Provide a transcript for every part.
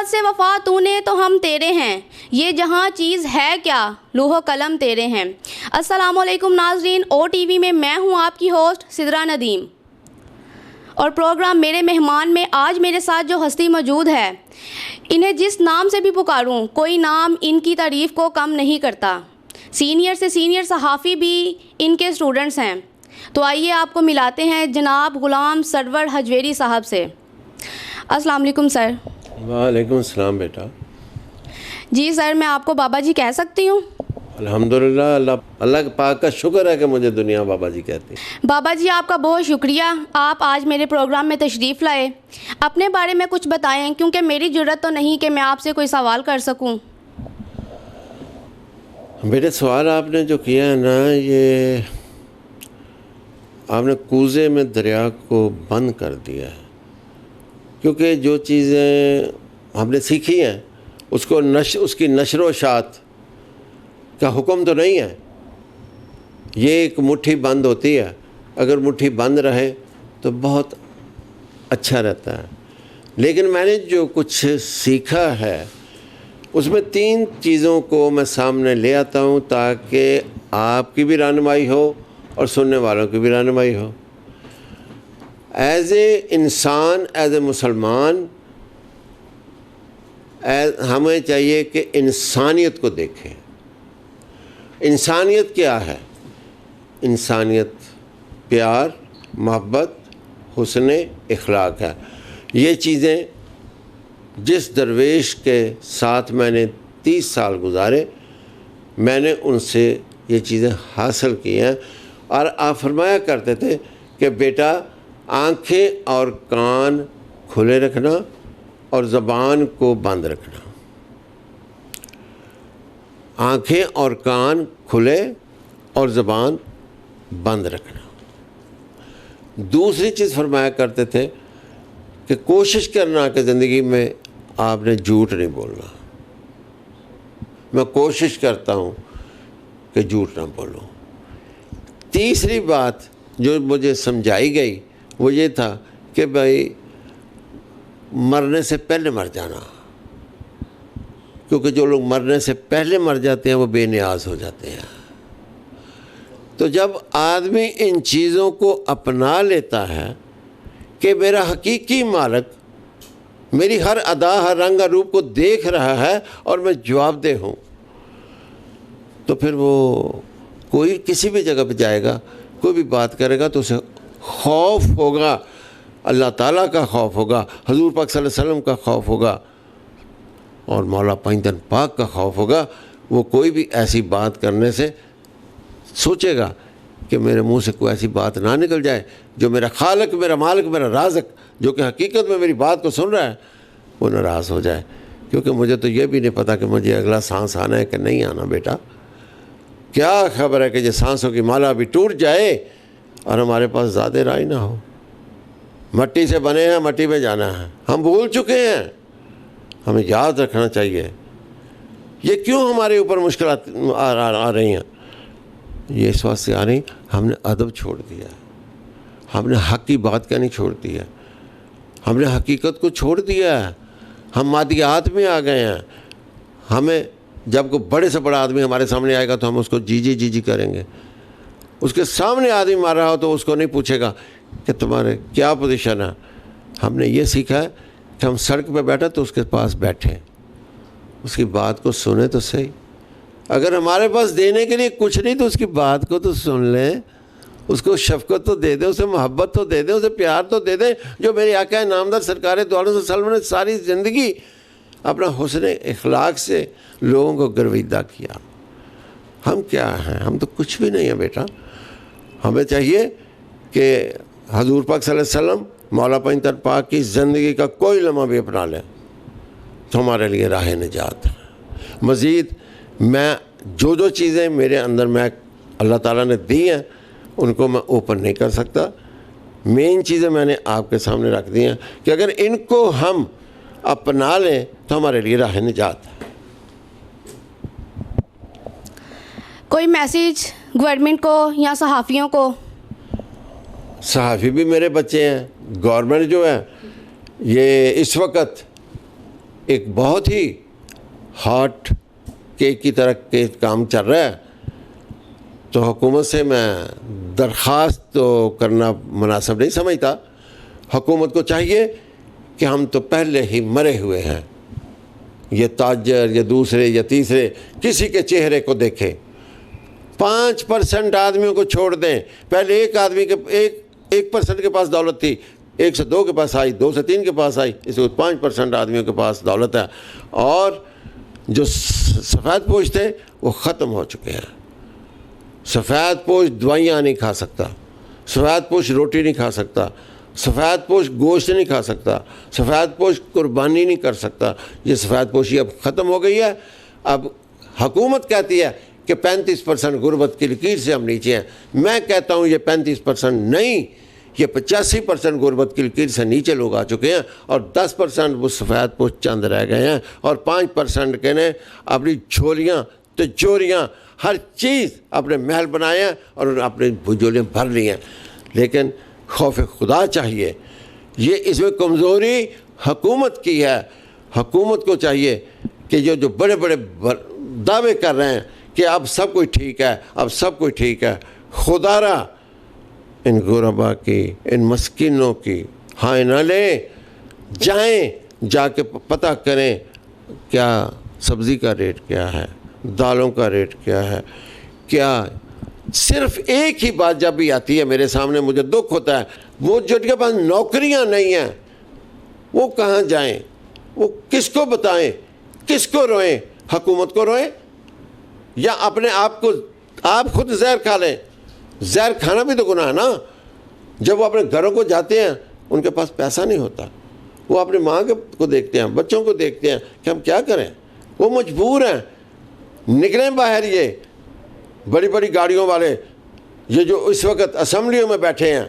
محبت سے وفا تو نے تو ہم تیرے ہیں، یہ جہاں چیز ہے کیا لوح و قلم تیرے ہیں۔ السلام علیکم ناظرین، او ٹی وی میں میں ہوں آپ کی ہوسٹ سدرا ندیم، اور پروگرام میرے مہمان میں آج میرے ساتھ جو ہستی موجود ہے، انہیں جس نام سے بھی پکاروں کوئی نام ان کی تعریف کو کم نہیں کرتا۔ سینئر سے سینئر صحافی بھی ان کے اسٹوڈنٹس ہیں، تو آئیے آپ کو ملاتے ہیں جناب غلام سرور حجویری صاحب سے۔ السلام علیکم سر۔ وعلیکم السلام بیٹا۔ جی سر، میں آپ کو بابا جی کہہ سکتی ہوں؟ الحمدللہ، اللہ پاک کا شکر ہے کہ مجھے دنیا بابا جی کہتی ہے۔ بابا جی آپ کا بہت شکریہ، آپ آج میرے پروگرام میں تشریف لائے۔ اپنے بارے میں کچھ بتائیں، کیونکہ میری جرت تو نہیں کہ میں آپ سے کوئی سوال کر سکوں۔ بیٹے سوال آپ نے جو کیا ہے نا، یہ آپ نے کوزے میں دریا کو بند کر دیا ہے، کیونکہ جو چیزیں ہم نے سیکھی ہیں اس کی نشر و اشاعت کا حکم تو نہیں ہے۔ یہ ایک مٹھی بند ہوتی ہے، اگر مٹھی بند رہے تو بہت اچھا رہتا ہے، لیکن میں نے جو کچھ سیکھا ہے اس میں 3 چیزوں کو میں سامنے لے آتا ہوں تاکہ آپ کی بھی رہنمائی ہو اور سننے والوں کی بھی رہنمائی ہو۔ ایز اے انسان، ایز اے مسلمان، ہمیں چاہیے کہ انسانیت کو دیکھیں۔ انسانیت کیا ہے؟ انسانیت پیار، محبت، حسن اخلاق ہے۔ یہ چیزیں جس درویش کے ساتھ میں نے 30 سال گزارے، میں نے ان سے یہ چیزیں حاصل کی ہیں، اور آپ فرمایا کرتے تھے کہ بیٹا آنکھیں اور کان کھلے رکھنا اور زبان کو بند رکھنا۔ آنکھیں اور کان کھلے اور زبان بند رکھنا۔ دوسری چیز فرمایا کرتے تھے کہ کوشش کرنا کہ زندگی میں آپ نے جھوٹ نہیں بولنا۔ میں کوشش کرتا ہوں کہ جھوٹ نہ بولوں۔ تیسری بات جو مجھے سمجھائی گئی وہ یہ تھا کہ بھائی مرنے سے پہلے مر جانا، کیونکہ جو لوگ مرنے سے پہلے مر جاتے ہیں وہ بے نیاز ہو جاتے ہیں۔ تو جب آدمی ان چیزوں کو اپنا لیتا ہے کہ میرا حقیقی مالک میری ہر ادا، ہر رنگ اور روپ کو دیکھ رہا ہے اور میں جواب دہ ہوں، تو پھر وہ کوئی کسی بھی جگہ پہ جائے گا، کوئی بھی بات کرے گا تو اسے خوف ہوگا، اللہ تعالیٰ کا خوف ہوگا، حضور پاک صلی اللہ علیہ وسلم کا خوف ہوگا، اور مولا پائندن پاک کا خوف ہوگا۔ وہ کوئی بھی ایسی بات کرنے سے سوچے گا کہ میرے منہ سے کوئی ایسی بات نہ نکل جائے جو میرا خالق، میرا مالک، میرا رازق، جو کہ حقیقت میں میری بات کو سن رہا ہے، وہ ناراض ہو جائے۔ کیونکہ مجھے تو یہ بھی نہیں پتا کہ مجھے اگلا سانس آنا ہے کہ نہیں آنا۔ بیٹا کیا خبر ہے کہ یہ سانسوں کی مالا بھی ٹوٹ جائے اور ہمارے پاس زیادہ راہ نہ ہو۔ مٹی سے بنے ہیں، مٹی میں جانا ہے، ہم بھول چکے ہیں۔ ہمیں یاد رکھنا چاہیے یہ کیوں ہمارے اوپر مشکلات آ رہی ہیں۔ یہ اس واسطے سے آ رہی، ہم نے ادب چھوڑ دیا ہے، ہم نے حق کی بات کہنی چھوڑ دی ہے، ہم نے حقیقت کو چھوڑ دیا ہے، ہم مادیات میں آ گئے ہیں۔ ہمیں جب کوئی بڑے سے بڑا آدمی ہمارے سامنے آئے گا تو ہم اس کو جی جی جی جی کریں گے۔ اس کے سامنے آدمی مار رہا ہو تو اس کو نہیں پوچھے گا کہ تمہارے کیا پوزیشن ہے۔ ہم نے یہ سیکھا ہے کہ ہم سڑک پہ بیٹھے تو اس کے پاس بیٹھیں، اس کی بات کو سنیں تو صحیح۔ اگر ہمارے پاس دینے کے لیے کچھ نہیں تو اس کی بات کو تو سن لیں، اس کو شفقت تو دے دیں، اسے محبت تو دے دیں، اسے پیار تو دے دیں، جو میرے آقا نامدار سرکار دو عالم صلی اللہ علیہ وسلم نے ساری زندگی اپنا حسن اخلاق سے لوگوں کو گرویدہ کیا۔ ہم کیا ہیں؟ ہم تو کچھ بھی نہیں ہیں بیٹا۔ ہمیں چاہیے کہ حضور پاک صلی اللہ علیہ وسلم، مولا پائندن پاک کی زندگی کا کوئی لمحہ بھی اپنا لیں تو ہمارے لیے راہ نجات ہے۔ مزید میں جو چیزیں میرے اندر میں اللہ تعالیٰ نے دی ہیں ان کو میں اوپن نہیں کر سکتا۔ مین چیزیں میں نے آپ کے سامنے رکھ دی ہیں کہ اگر ان کو ہم اپنا لیں تو ہمارے لیے راہ نجات ہے۔ کوئی میسیج گورنمنٹ کو یا صحافیوں کو؟ صحافی بھی میرے بچے ہیں۔ گورنمنٹ جو ہے یہ اس وقت ایک بہت ہی ہاٹ کیک کی طرح کے کام چل رہا ہے، تو حکومت سے میں درخواست تو کرنا مناسب نہیں سمجھتا. حکومت کو چاہیے کہ ہم تو پہلے ہی مرے ہوئے ہیں. یہ تاجر یا دوسرے یا تیسرے کسی کے چہرے کو دیکھیں. 5% آدمیوں کو چھوڑ دیں. پہلے ایک آدمی کے 1% کے پاس دولت تھی، 1 سے 2 کے پاس آئی، 2 سے 3 کے پاس آئی، اس وقت 5% آدمیوں کے پاس دولت ہے. اور جو سفید پوش تھے وہ ختم ہو چکے ہیں. سفید پوش دوائیاں نہیں کھا سکتا، سفید پوش روٹی نہیں کھا سکتا، سفید پوش گوشت نہیں کھا سکتا، سفید پوش قربانی نہیں کر سکتا. یہ سفید پوشی اب ختم ہو گئی ہے. اب حکومت کہتی ہے کہ 35% غربت کی لکیر سے ہم نیچے ہیں. میں کہتا ہوں یہ 35% نہیں، یہ 85% غربت کی لکیر سے نیچے لوگ آ چکے ہیں، اور 10% وہ سفید پوش چند رہ گئے ہیں، اور 5% کے نے اپنی جھولیاں تجوریاں ہر چیز اپنے محل بنائے ہیں اور اپنی بھجولیاں بھر لی ہیں. لیکن خوف خدا چاہیے. یہ اس میں کمزوری حکومت کی ہے. حکومت کو چاہیے کہ جو بڑے بڑے دعوے کر رہے ہیں کہ اب سب کچھ ٹھیک ہے، اب سب کچھ ٹھیک ہے، خدا را ان غربا کی، ان مسکینوں کی ہائے نہ لیں. جائیں، جا کے پتہ کریں کیا سبزی کا ریٹ کیا ہے، دالوں کا ریٹ کیا ہے. کیا صرف ایک ہی بات جب بھی آتی ہے میرے سامنے مجھے دکھ ہوتا ہے، وہ جن کے پاس نوکریاں نہیں ہیں وہ کہاں جائیں، وہ کس کو بتائیں، کس کو روئیں؟ حکومت کو روئیں یا اپنے آپ کو؟ آپ خود زہر کھا لیں. زہر کھانا بھی تو گناہ ہے نا. جب وہ اپنے گھروں کو جاتے ہیں ان کے پاس پیسہ نہیں ہوتا، وہ اپنی ماں کو دیکھتے ہیں، بچوں کو دیکھتے ہیں کہ ہم کیا کریں. وہ مجبور ہیں. نکلیں باہر یہ بڑی بڑی گاڑیوں والے، یہ جو اس وقت اسمبلیوں میں بیٹھے ہیں،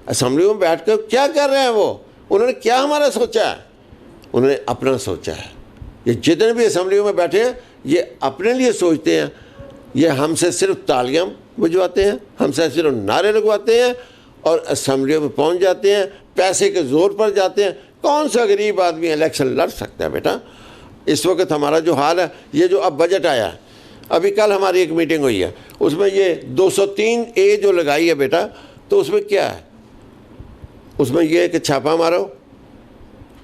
اسمبلیوں میں بیٹھ کر کیا کر رہے ہیں؟ وہ انہوں نے کیا ہمارا سوچا ہے؟ انہوں نے اپنا سوچا ہے. یہ جتنے بھی اسمبلیوں میں بیٹھے ہیں یہ اپنے لیے سوچتے ہیں. یہ ہم سے صرف تالیاں بجواتے ہیں، ہم سے صرف نعرے لگواتے ہیں اور اسمبلیوں میں پہنچ جاتے ہیں، پیسے کے زور پر جاتے ہیں. کون سا غریب آدمی الیکشن لڑ سکتا ہے بیٹا؟ اس وقت ہمارا جو حال ہے، یہ جو اب بجٹ آیا ہے، ابھی کل ہماری ایک میٹنگ ہوئی ہے، اس میں یہ 203A جو لگائی ہے بیٹا، تو اس میں کیا ہے؟ اس میں یہ ہے کہ چھاپا مارو،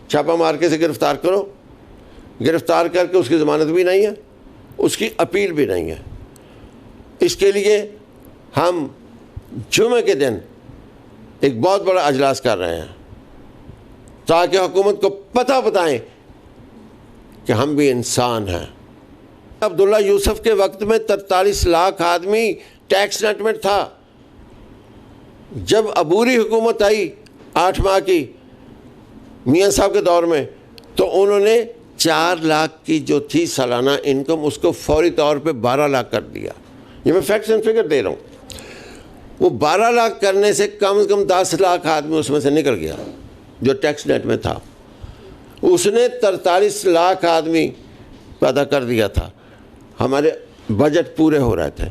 چھاپا مار کے سے گرفتار کرو، گرفتار کر کے اس کی ضمانت بھی نہیں ہے، اس کی اپیل بھی نہیں ہے. اس کے لیے ہم جمعہ کے دن ایک بہت بڑا اجلاس کر رہے ہیں تاکہ حکومت کو پتہ بتائیں کہ ہم بھی انسان ہیں. عبداللہ یوسف کے وقت میں 43 لاکھ آدمی ٹیکس نیٹ میں تھا. جب عبوری حکومت آئی 8 ماہ کی میاں صاحب کے دور میں، تو انہوں نے 4 لاکھ کی جو تھی سالانہ انکم، اس کو فوری طور پہ 12 لاکھ کر دیا. یہ میں فیکٹس اینڈ فگر دے رہا ہوں. وہ 12 لاکھ کرنے سے کم از کم 10 لاکھ آدمی اس میں سے نکل گیا جو ٹیکس نیٹ میں تھا. اس نے 43 لاکھ آدمی پیدا کر دیا تھا. ہمارے بجٹ پورے ہو رہے تھے،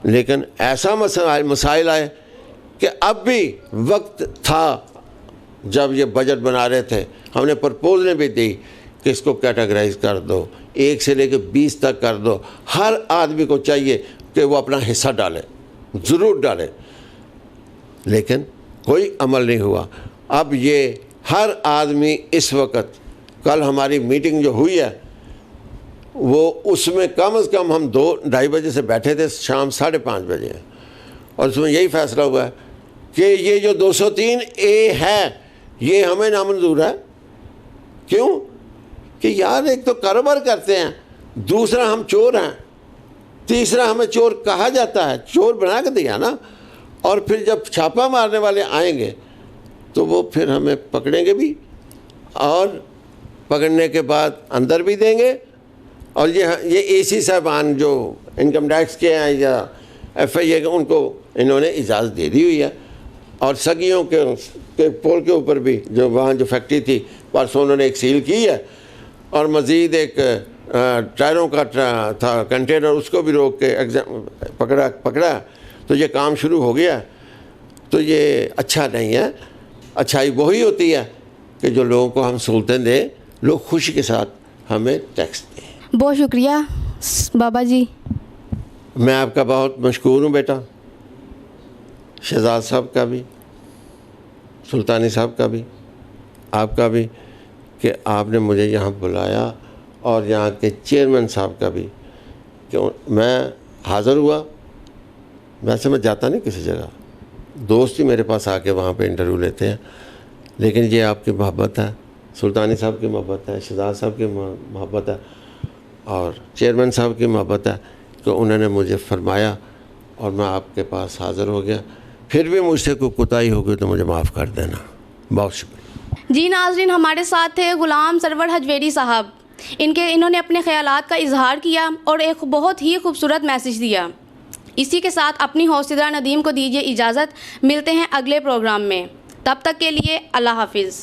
لیکن ایسا مسائل آئے کہ اب بھی وقت تھا. جب یہ بجٹ بنا رہے تھے ہم نے پرپوزلیں بھی دی کہ اس کو کیٹاگرائز کر دو، 1 سے لے کے 20 تک کر دو. ہر آدمی کو چاہیے کہ وہ اپنا حصہ ڈالے، ضرور ڈالے، لیکن کوئی عمل نہیں ہوا. اب یہ ہر آدمی اس وقت، کل ہماری میٹنگ جو ہوئی ہے وہ اس میں کم از کم ہم 2-2:30 بجے سے بیٹھے تھے، شام 5:30 بجے، اور اس میں یہی فیصلہ ہوا ہے کہ یہ جو 203A ہے یہ ہمیں نامنظور ہے. کیوں؟ کہ یار ایک تو کاروبار کرتے ہیں، دوسرا ہم چور ہیں، تیسرا ہمیں چور کہا جاتا ہے، چور بنا کے دیا نا. اور پھر جب چھاپا مارنے والے آئیں گے تو وہ پھر ہمیں پکڑیں گے بھی، اور پکڑنے کے بعد اندر بھی دیں گے. اور یہ AC صاحبان جو انکم ٹیکس کے ہیں یا FIA کے، ان کو انہوں نے اجازت دے دی ہوئی ہے. اور سگیوں کے پول کے اوپر بھی جو وہاں جو فیکٹری تھی پرسوں انہوں نے ایک سیل کی ہے، اور مزید ایک ٹائروں کا تھا کنٹینر، اس کو بھی روک کے پکڑا. تو یہ کام شروع ہو گیا. تو یہ اچھا نہیں ہے. اچھائی وہی ہوتی ہے کہ جو لوگوں کو ہم سہولتیں دیں، لوگ خوشی کے ساتھ ہمیں ٹیکس دیں. بہت شکریہ بابا جی. میں آپ کا بہت مشکور ہوں بیٹا, شہزاد صاحب کا بھی, سلطانی صاحب کا بھی, آپ کا بھی, کہ آپ نے مجھے یہاں بلایا, اور یہاں کے چیئرمین صاحب کا بھی, کہ میں حاضر ہوا. ویسے میں جاتا نہیں کسی جگہ, دوست ہی میرے پاس آ کے وہاں پہ انٹرویو لیتے ہیں, لیکن یہ آپ کی محبت ہے, سلطانی صاحب کی محبت ہے, شہزاد صاحب کی محبت ہے, اور چیئرمین صاحب کی محبت ہے کہ انہوں نے مجھے فرمایا اور میں آپ کے پاس حاضر ہو گیا. پھر بھی مجھ سے کوئی کوتاہی ہو گئی تو مجھے معاف کر دینا. بہت شکریہ. جی ناظرین, ہمارے ساتھ تھے غلام سرور حجویری صاحب. انہوں نے اپنے خیالات کا اظہار کیا اور ایک بہت ہی خوبصورت میسج دیا. اسی کے ساتھ اپنی ہوسٹ سدرا ندیم کو دیجیے اجازت. ملتے ہیں اگلے پروگرام میں, تب تک کے لیے اللہ حافظ.